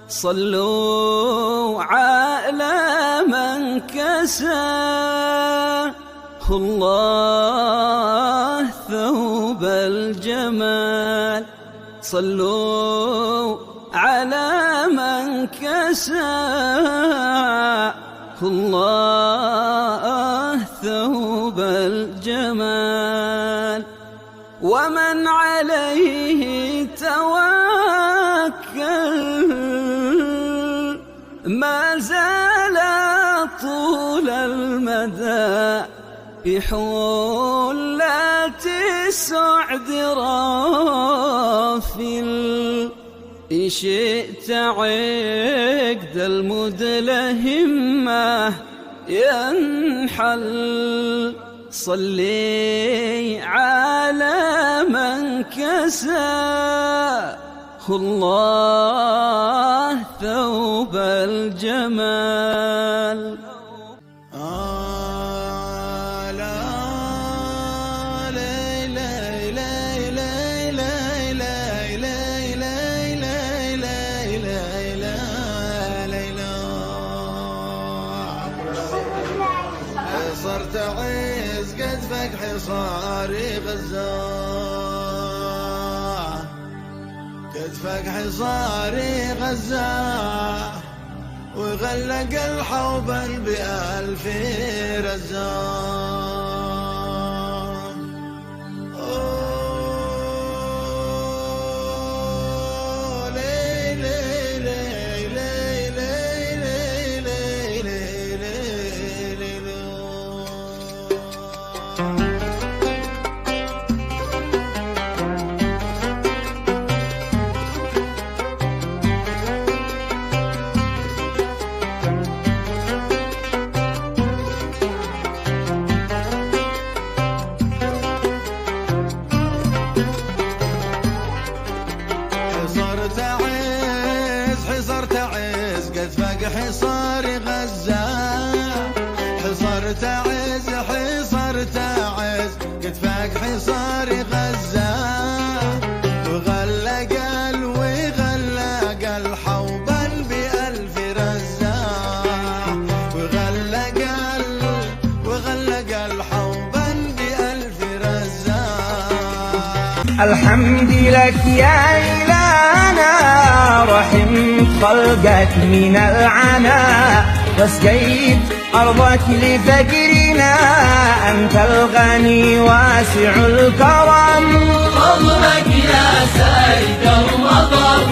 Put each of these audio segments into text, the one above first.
صلوا على من كساه الله ثوب الجمال. صلوا على من كساه الله ثوب الجمال. ومن عليه توكل ما زال طول المدى بحلة السعد رافل. إن شئت عقد المدلهمة ينحل. صلي على من كساه الله ثوب الجمال. صرت عز قد فك حصاري غزة، قد فك حصاري غزة، وغلق الحوبا بألف رزة. حصرت عز قد فاق حصار غزة، حصرت عز قد فاق حصار غزة، وغلق الحوبا بألف رزة، وغلق الحوبا بألف رزة. الحمد لك يا إلهنا رحمت خلقك من العناء، واسقيت أرضك لفقرنا، أنت الغني واسع الكرم. فضلك يا سائق المطر،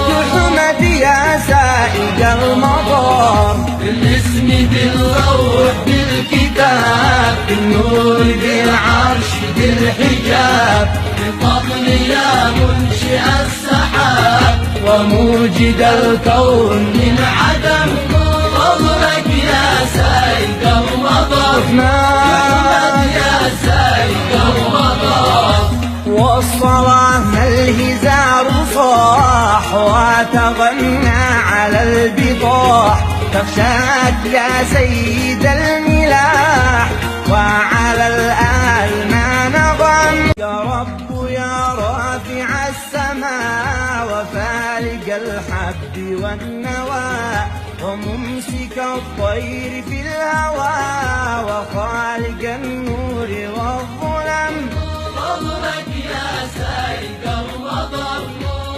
رحمتك يا سائق المطر. بالاسم بالروح بالكتاب، بالنور بالعرش بالحجاب، بالفضل يا منشئ السحاب وموجد الكون من عدم. فضلك يا سائق المطر، رحمتك يا سائق المطر. والصلاة الهزار صاح وتغنى على البطاح، تخشاك يا سيد الملاح وعلى الآل ما نظم. يا رب يا رافع السماء وفالق الحب والنوى، وممسك الطير في الهوى، وخالق النور والظلم. فضلك يا سائق المطر،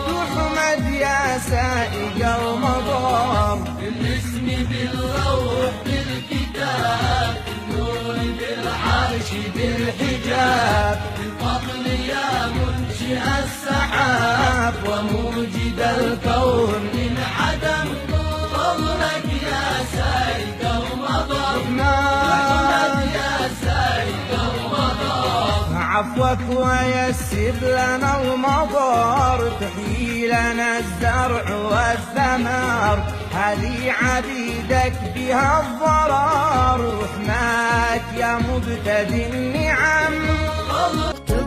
رحمت يا سائق المطر. بالاسم بالروح بالكتاب، بالنور بالعرش بالحجاب، بالفضل يا منشئ السحاب وموجد الكون من عدم. فضلك يا سائق المطر، رحمتك يا سائق المطر. عفوك ويسر لنا المطر، تحيي لنا الزرع والثمر، هذه عبيدك بها الضرر، رحماك يا مبتدي النعم.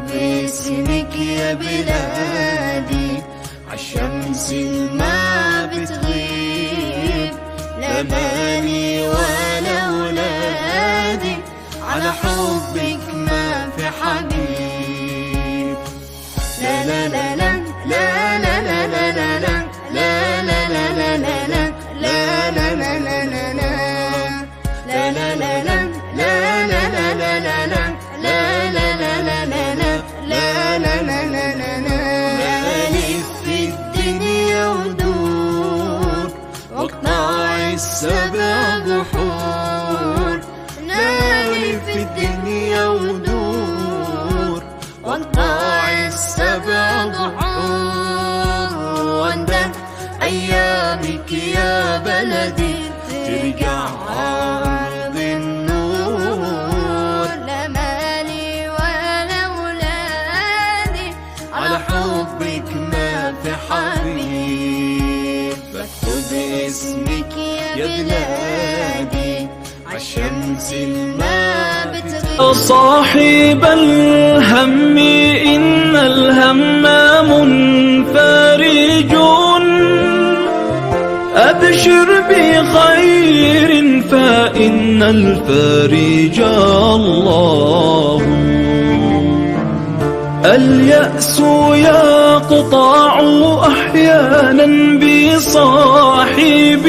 باسمك يا بلادي عالشمس ما بتغيب، لا بالي ولا ولادي على حبك ما في حبيب. لا لا لا لا لا لا لا لا لا لا لا لا لا بك يا بلدي ترجع أرض النور. لا مالي ولا أولادي على حبك ما في حبيب. بكتب اسمك يا بلادي عالشمس ما بتغيب. صاحب الهم إن الهم منفرج، أبشر بخير فإن الفارج الله. اليأس يقطع أحيانا بصاحبه،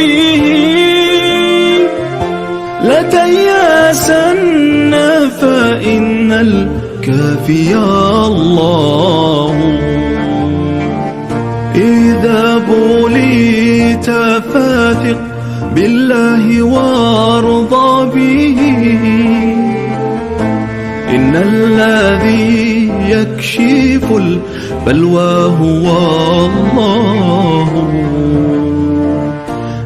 لا تيأسن فإن الكافي الله. إذا بليت فاثق بالله وارضى به، إن الذي يكشف البلوى هو الله.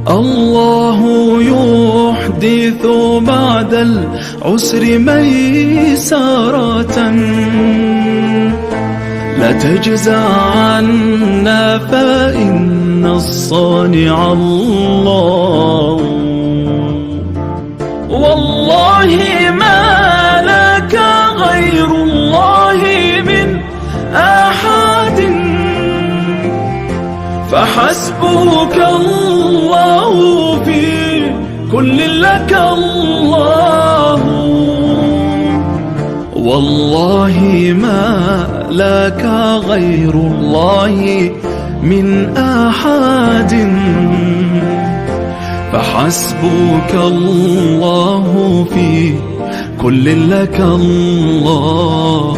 الله يحدث بعد العسر ميسرة، لا تجزع عنا فإن الصانع الله. والله ما لك غير الله من أحد، فحسبك الله في كل لك الله. والله ما لك غير الله من أحد، فحسبك الله في كل لك الله.